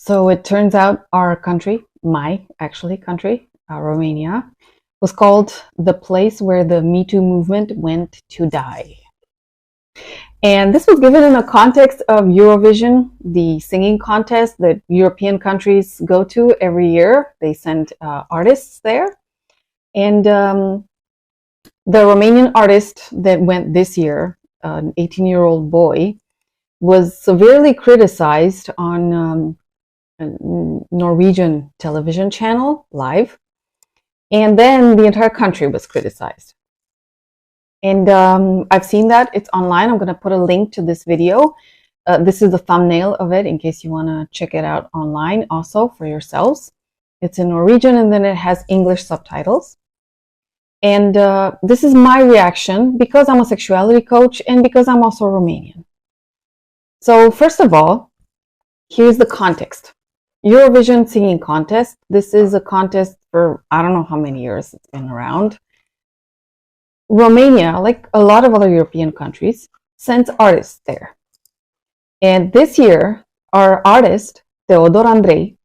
So it turns out our country, my actually country, Romania, was called the place where the Me Too movement went to die. And this was given in a context of Eurovision, the singing contest that European countries go to every year. They send artists there. And the Romanian artist that went this year, an 18-year-old boy, was severely criticized on a Norwegian television channel live. And then the entire country was criticized. And I've seen that. It's online. I'm going to put a link to this video. This is the thumbnail of it in case you want to check it out online also for yourselves. It's in Norwegian and then it has English subtitles. And this is my reaction because I'm a sexuality coach and because I'm also Romanian. So first of all, here's the context. Eurovision singing contest. This is a contest for I don't know how many years it's been around. Romania, like a lot of other European countries, sends artists there. And this year, our artist, Theodor Andrei,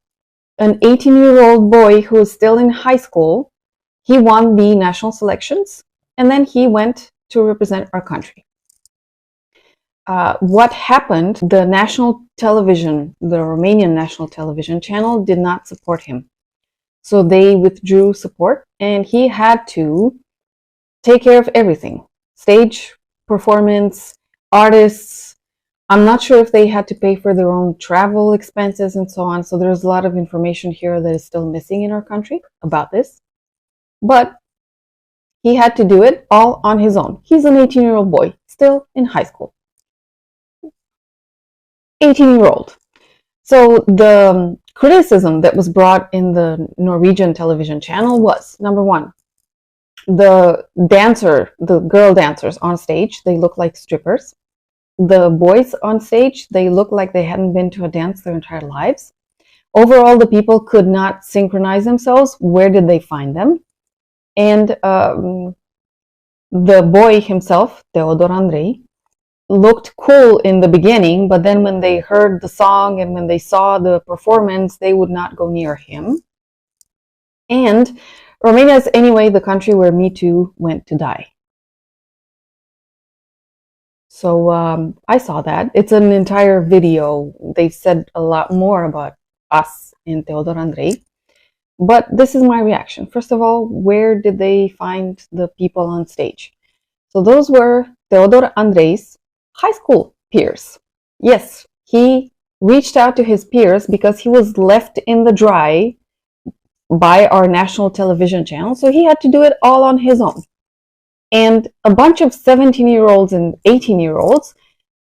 an 18-year-old boy who is still in high school, he won the national selections, and then he went to represent our country. What happened, the national television, the Romanian national television channel did not support him. So they withdrew support, and he had to take care of everything. Stage, performance, artists. I'm not sure if they had to pay for their own travel expenses and so on. So there's a lot of information here that is still missing in our country about this. But he had to do it all on his own. He's an 18-year-old boy, still in high school. 18-year-old. So the criticism that was brought in the Norwegian television channel was, number one, the girl dancers on stage, they look like strippers. The boys on stage, they look like they hadn't been to a dance their entire lives. Overall, the people could not synchronize themselves. Where did they find them? And the boy himself, Theodor Andrei, looked cool in the beginning, but then when they heard the song and when they saw the performance, they would not go near him. And Romania is anyway the country where Me Too went to die. So I saw that. It's an entire video. They've said a lot more about us and Theodor Andrei. But this is my reaction. First of all, where did they find the people on stage? So those were Theodor Andrei's high school peers. Yes, he reached out to his peers because he was left in the dry by our national television channel. So he had to do it all on his own. And a bunch of 17-year-olds and 18-year-olds,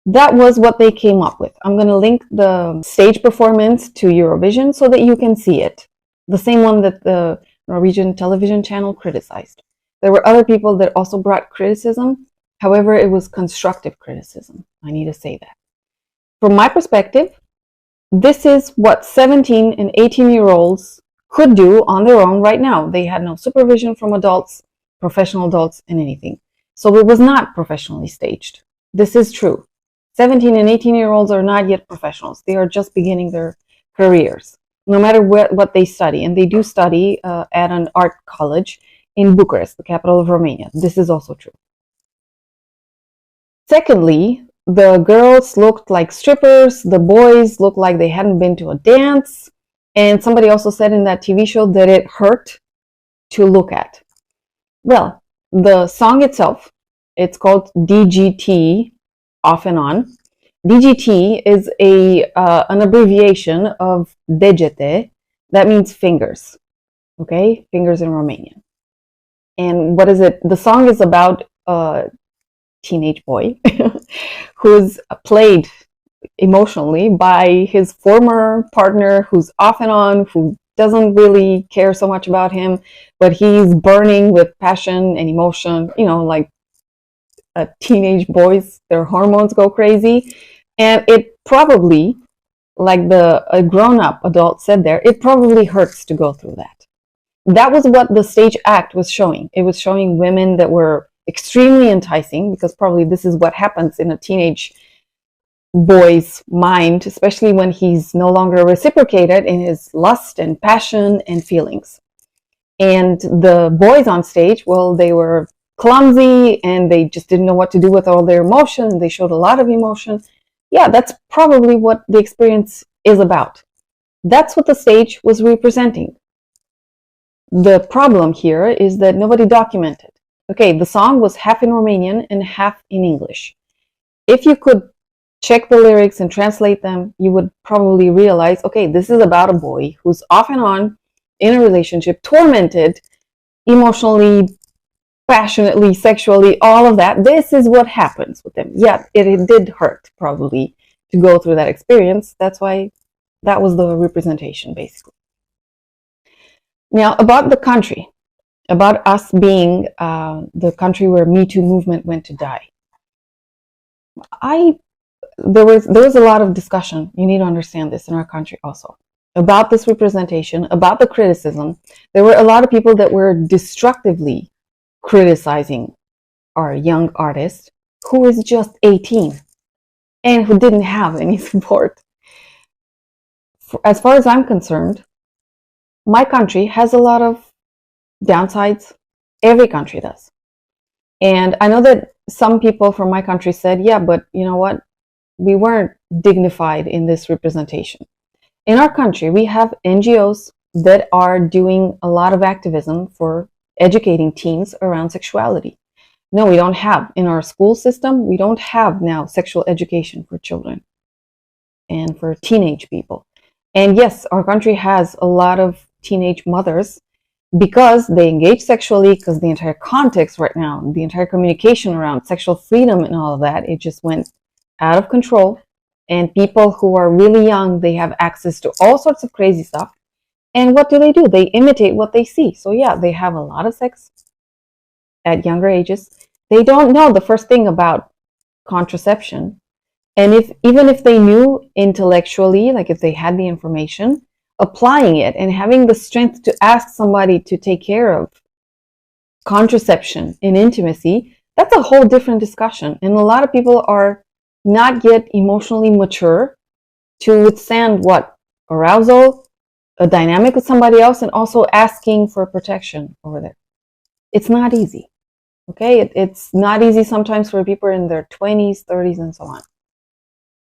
that was what they came up with. I'm going to link the stage performance to Eurovision so that you can see it. The same one that the Norwegian television channel criticized. There were other people that also brought criticism. However, it was constructive criticism. I need to say that. From my perspective, this is what 17 and 18-year-olds could do on their own right now. They had no supervision from adults, professional adults, and anything. So it was not professionally staged. This is true. 17 and 18-year-olds are not yet professionals. They are just beginning their careers, no matter what they study. And they do study at an art college in Bucharest, the capital of Romania. This is also true. Secondly, the girls looked like strippers. The boys looked like they hadn't been to a dance. And somebody also said in that TV show that it hurt to look at. Well, the song itself, it's called DGT, off and on. DGT is an abbreviation of degete. That means fingers. Okay? Fingers in Romanian. And what is it? The song is about a teenage boy who's played emotionally by his former partner who's off and on, who doesn't really care so much about him, but he's burning with passion and emotion, you know, like teenage boys, their hormones go crazy. And it probably, like a grown-up adult said there, it probably hurts to go through that. That was what the stage act was showing. It was showing women that were extremely enticing, because probably this is what happens in a teenage boy's mind, especially when he's no longer reciprocated in his lust and passion and feelings. And the boys on stage, well, they were clumsy and they just didn't know what to do with all their emotion. They showed a lot of emotion. Yeah, that's probably what the experience is about. That's what the stage was representing. The problem here is that nobody documented. Okay, the song was half in Romanian and half in English. If you could check the lyrics and translate them, you would probably realize, okay, this is about a boy who's off and on in a relationship, tormented emotionally, passionately, sexually, all of that. This is what happens with him. Yeah, it did hurt probably to go through that experience. That's why that was the representation, basically. Now, about the country, about us being the country where Me Too movement went to die. There was a lot of discussion. You need to understand this in our country also about this representation, about the criticism. There were a lot of people that were destructively criticizing our young artist who is just 18 and who didn't have any support. As far as I'm concerned, my country has a lot of downsides. Every country does. And I know that some people from my country said, yeah, but you know what? We weren't dignified in this representation. In our country, we have NGOs that are doing a lot of activism for educating teens around sexuality. No, we don't have. In our school system, we don't have now sexual education for children and for teenage people. And yes, our country has a lot of teenage mothers because they engage sexually, because the entire context right now, the entire communication around sexual freedom and all of that, it just went out of control. And people who are really young, they have access to all sorts of crazy stuff. And what do? They imitate what they see. So yeah, they have a lot of sex at younger ages. They don't know the first thing about contraception. And even if they knew intellectually, like if they had the information, applying it and having the strength to ask somebody to take care of contraception in intimacy, that's a whole different discussion. And a lot of people are not yet emotionally mature to withstand what? Arousal, a dynamic with somebody else, and also asking for protection over there. It's not easy. Okay, it's not easy sometimes for people in their 20s, 30s, and so on.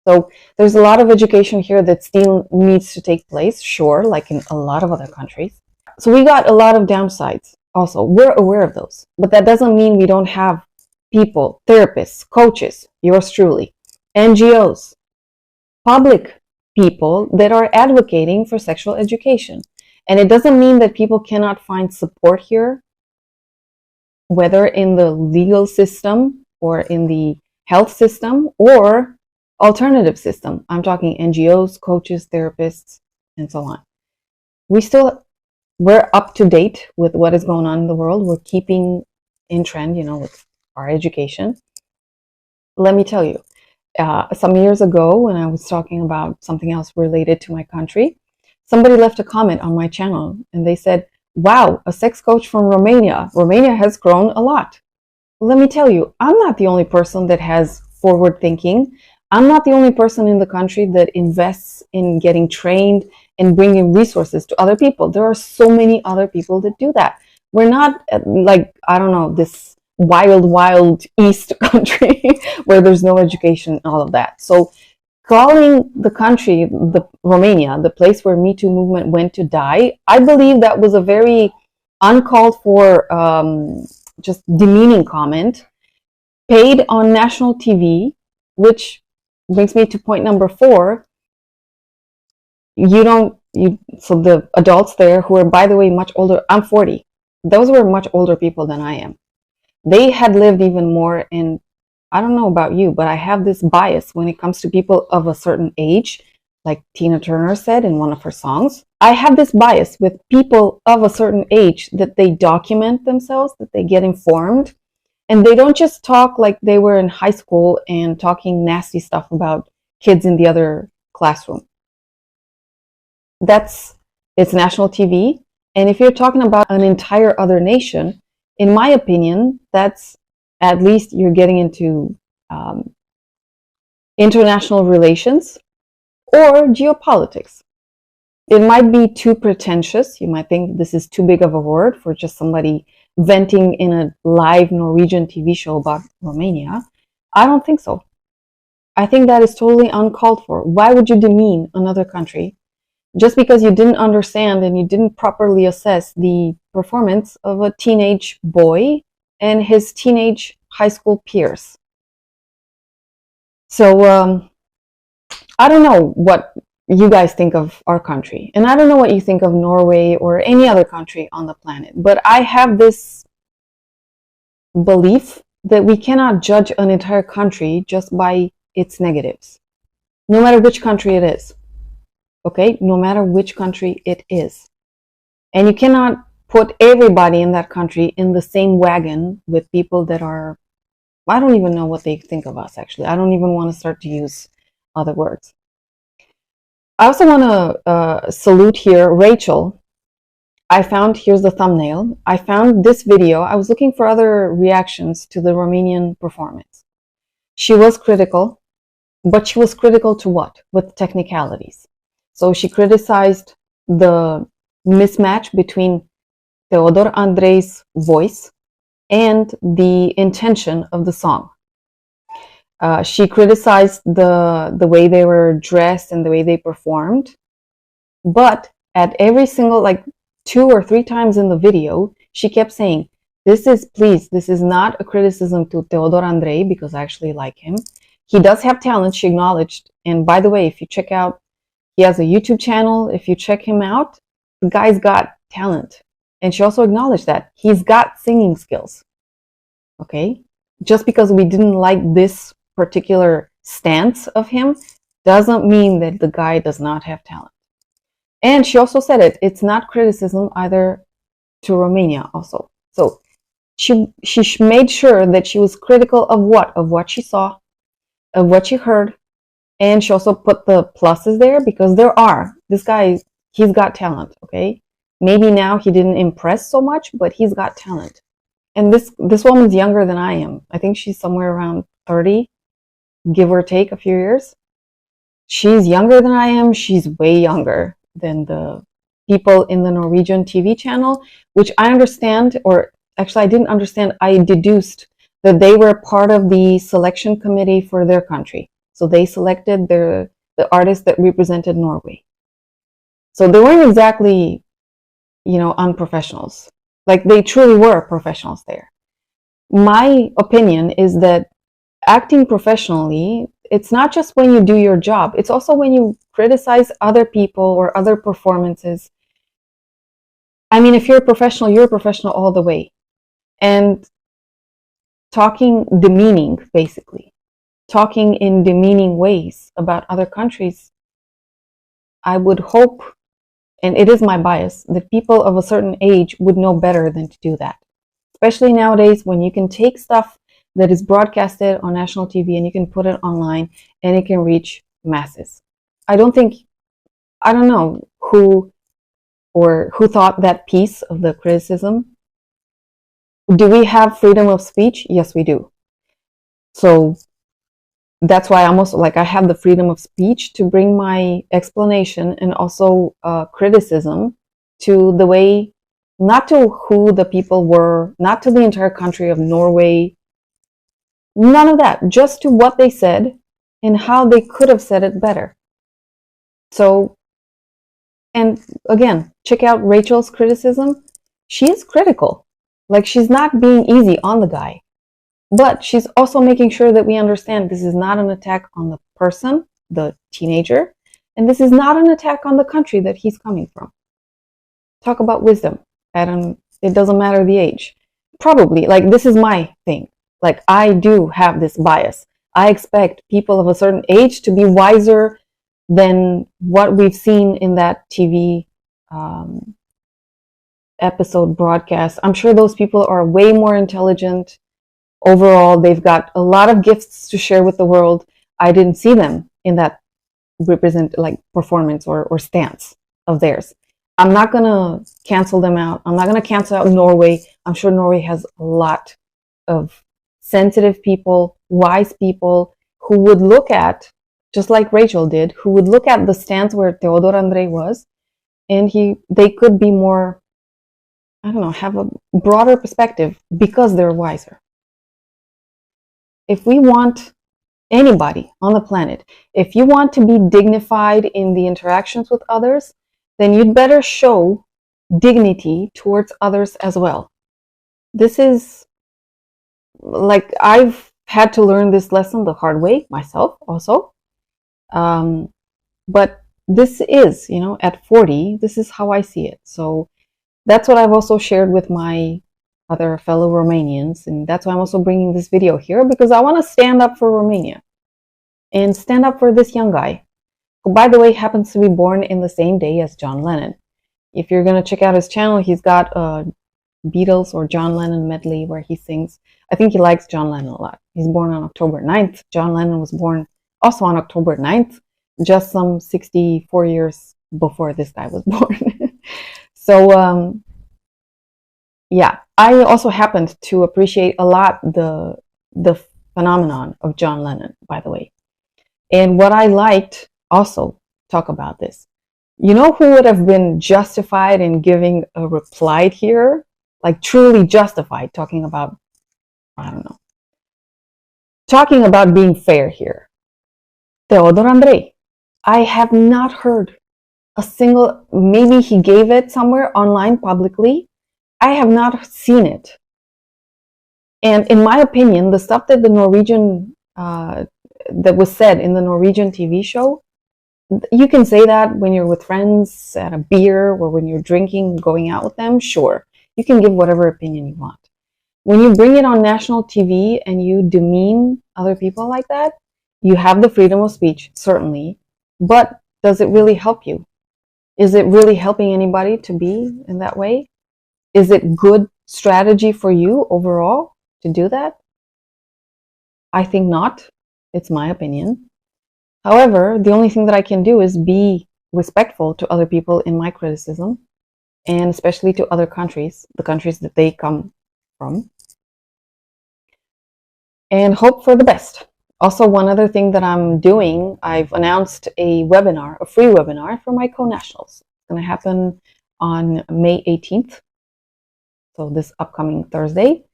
So there's a lot of education here that still needs to take place, sure, like in a lot of other countries. So we got a lot of downsides also. We're aware of those, but that doesn't mean we don't have people, therapists, coaches, yours truly, NGOs, public people that are advocating for sexual education. And it doesn't mean that people cannot find support here, whether in the legal system or in the health system or alternative system. I'm talking NGOs, coaches, therapists, and so on. We're up to date with what is going on in the world. We're keeping in trend, with our education. Let me tell you, some years ago when I was talking about something else related to my country, somebody left a comment on my channel and they said, wow, a sex coach from Romania. Romania has grown a lot. Let me tell you, I'm not the only person that has forward thinking. I'm not the only person in the country that invests in getting trained and bringing resources to other people. There are so many other people that do that. We're not like, I don't know, this wild East country where there's no education and all of that. So calling the country, Romania, the place where Me Too movement went to die, I believe that was a very uncalled for, just demeaning comment paid on national TV, which brings me to point number 4. So the adults there who are, by the way, much older, I'm 40. Those were much older people than I am. They had lived even more, and I don't know about you, but I have this bias when it comes to people of a certain age, like Tina Turner said in one of her songs. I have this bias with people of a certain age that they document themselves, that they get informed, and they don't just talk like they were in high school and talking nasty stuff about kids in the other classroom. It's national TV. And if you're talking about an entire other nation, in my opinion, that's at least you're getting into international relations, or geopolitics. It might be too pretentious. You might think this is too big of a word for just somebody venting in a live Norwegian TV show about Romania. I don't think so. I think that is totally uncalled for. Why would you demean another country just because you didn't understand and you didn't properly assess the performance of a teenage boy and his teenage high school peers? So I don't know what you guys think of our country, and I don't know what you think of Norway or any other country on the planet, but I have this belief that we cannot judge an entire country just by its negatives, no matter which country it is. Okay, no matter which country it is. And you cannot put everybody in that country in the same wagon with people that are, I don't even know what they think of us, actually. I don't even want to start to use other words. I also want to salute here Rachel. Here's the thumbnail. I found this video. I was looking for other reactions to the Romanian performance. She was critical, but she was critical to what? With technicalities. So she criticized the mismatch between Theodor Andrei's voice and the intention of the song. She criticized the way they were dressed and the way they performed. But at every single, like 2 or 3 times in the video, she kept saying, this is not a criticism to Theodor Andrei, because I actually like him. He does have talent, she acknowledged. And by the way, if you check out, he has a YouTube channel. If you check him out, the guy's got talent. And she also acknowledged that he's got singing skills. Okay? Just because we didn't like this particular stance of him doesn't mean that the guy does not have talent. And she also said it's not criticism either to Romania also. So she made sure that she was critical of what? Of what she saw, of what she heard. And she also put the pluses there, because this guy, he's got talent, okay? Maybe now he didn't impress so much, but he's got talent. And this woman's younger than I am. I think she's somewhere around 30, give or take a few years. She's younger than I am. She's way younger than the people in the Norwegian TV channel, which I understand, or actually I didn't understand, I deduced that they were part of the selection committee for their country. So they selected the artists that represented Norway. So they weren't exactly, unprofessionals. Like, they truly were professionals there. My opinion is that acting professionally, it's not just when you do your job. It's also when you criticize other people or other performances. I mean, if you're a professional all the way. And talking demeaning, basically. Talking in demeaning ways about other countries, I would hope, and it is my bias, that people of a certain age would know better than to do that. Especially nowadays, when you can take stuff that is broadcasted on national TV and you can put it online and it can reach masses. I don't know who thought that piece of the criticism. Do we have freedom of speech? Yes, we do. So that's why I have the freedom of speech to bring my explanation and also criticism to the way, not to who the people were, not to the entire country of Norway, none of that, just to what they said and how they could have said it better. So, and again, check out Rachel's criticism. She is critical. Like, she's not being easy on the guy. But she's also making sure that we understand this is not an attack on the person, the teenager, and this is not an attack on the country that he's coming from. Talk about wisdom. It doesn't matter the age. Probably, like, this is my thing. Like, I do have this bias. I expect people of a certain age to be wiser than what we've seen in that TV episode broadcast. I'm sure those people are way more intelligent. Overall, they've got a lot of gifts to share with the world. I didn't see them in that performance or stance of theirs. I'm not going to cancel them out. I'm not going to cancel out Norway. I'm sure Norway has a lot of sensitive people, wise people who would look at, just like Rachel did, who would look at the stance where Theodor Andrei was, and they could be more, I don't know, have a broader perspective because they're wiser. If we want anybody on the planet, if you want to be dignified in the interactions with others, then you'd better show dignity towards others as well. This is, like, I've had to learn this lesson the hard way myself also. But this is, at 40, this is how I see it. So that's what I've also shared with my other fellow Romanians. And that's why I'm also bringing this video here, because I want to stand up for Romania and stand up for this young guy, who, by the way, happens to be born in the same day as John Lennon. If you're going to check out his channel, he's got a Beatles or John Lennon medley where he sings. I think he likes John Lennon a lot. He's born on October 9th. John Lennon was born also on October 9th, just some 64 years before this guy was born. So, yeah, I also happened to appreciate a lot the phenomenon of John Lennon, by the way. And what I liked, also talk about this. You know who would have been justified in giving a reply here? Like truly justified, talking about, I don't know, talking about being fair here. Theodor Andrei. I have not heard a single, maybe he gave it somewhere online publicly. I have not seen it. And in my opinion, the stuff that the Norwegian, that was said in the Norwegian TV show, you can say that when you're with friends at a beer or when you're drinking, going out with them, sure. You can give whatever opinion you want. When you bring it on national TV and you demean other people like that, you have the freedom of speech, certainly, but does it really help you? Is it really helping anybody to be in that way? Is it good strategy for you overall to do that? I think not. It's my opinion. However, the only thing that I can do is be respectful to other people in my criticism, and especially to other countries, the countries that they come from, and hope for the best. Also, one other thing that I'm doing, I've announced a webinar, a free webinar for my co-nationals. It's going to happen on May 18th, so this upcoming Thursday,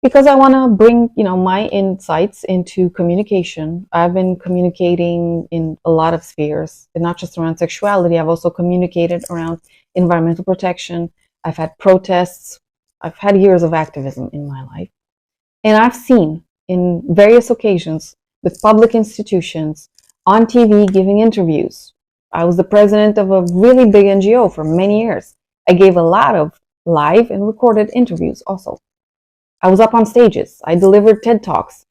because I want to bring, my insights into communication. I've been communicating in a lot of spheres, and not just around sexuality. I've also communicated around environmental protection. I've had protests. I've had years of activism in my life. And I've seen in various occasions with public institutions, on TV, giving interviews. I was the president of a really big NGO for many years. I gave a lot of live and recorded interviews also. I was up on stages. I delivered TED Talks.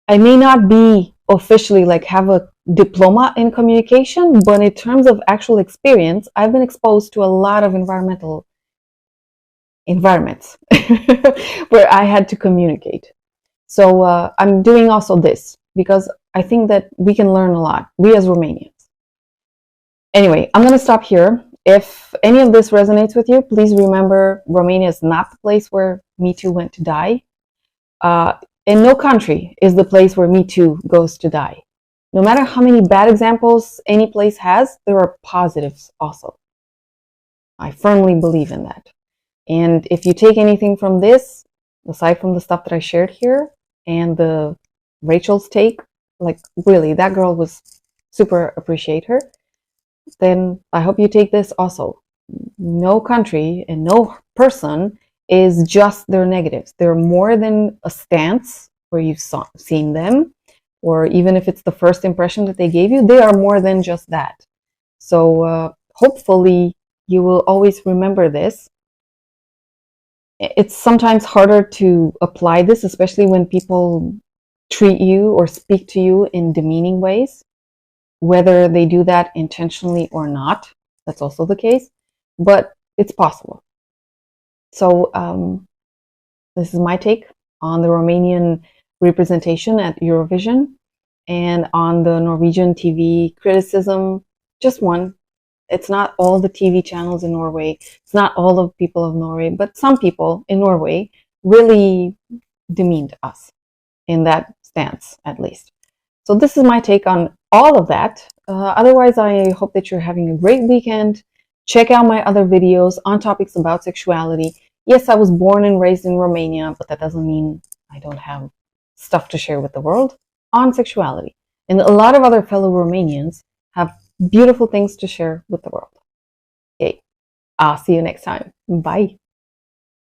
I may not be officially have a diploma in communication, but in terms of actual experience, I've been exposed to a lot of environmental environments where I had to communicate. So I'm doing also this because I think that we can learn a lot, we as Romanians. Anyway, I'm going to stop here. If any of this resonates with you, please remember Romania is not the place where Me Too went to die. And no country is the place where Me Too goes to die. No matter how many bad examples any place has, there are positives also. I firmly believe in that. And if you take anything from this, aside from the stuff that I shared here and the Rachel's take, really, that girl was super appreciate her, then I hope you take this also. No country and no person is just their negatives. They're more than a stance where you've seen them, or even if it's the first impression that they gave you, they are more than just that. So hopefully you will always remember this. It's sometimes harder to apply this, especially when people treat you or speak to you in demeaning ways, whether they do that intentionally or not. That's also the case, but it's possible. So this is my take on the Romanian representation at Eurovision and on the Norwegian TV criticism. Just one. It's not all the TV channels in Norway. It's not all the people of Norway, but some people in Norway really demeaned us in that stance, at least. So this is my take on all of that. Otherwise, I hope that you're having a great weekend. Check out my other videos on topics about sexuality. Yes, I was born and raised in Romania, but that doesn't mean I don't have stuff to share with the world on sexuality. And a lot of other fellow Romanians have beautiful things to share with the world. Okay, I'll see you next time. Bye.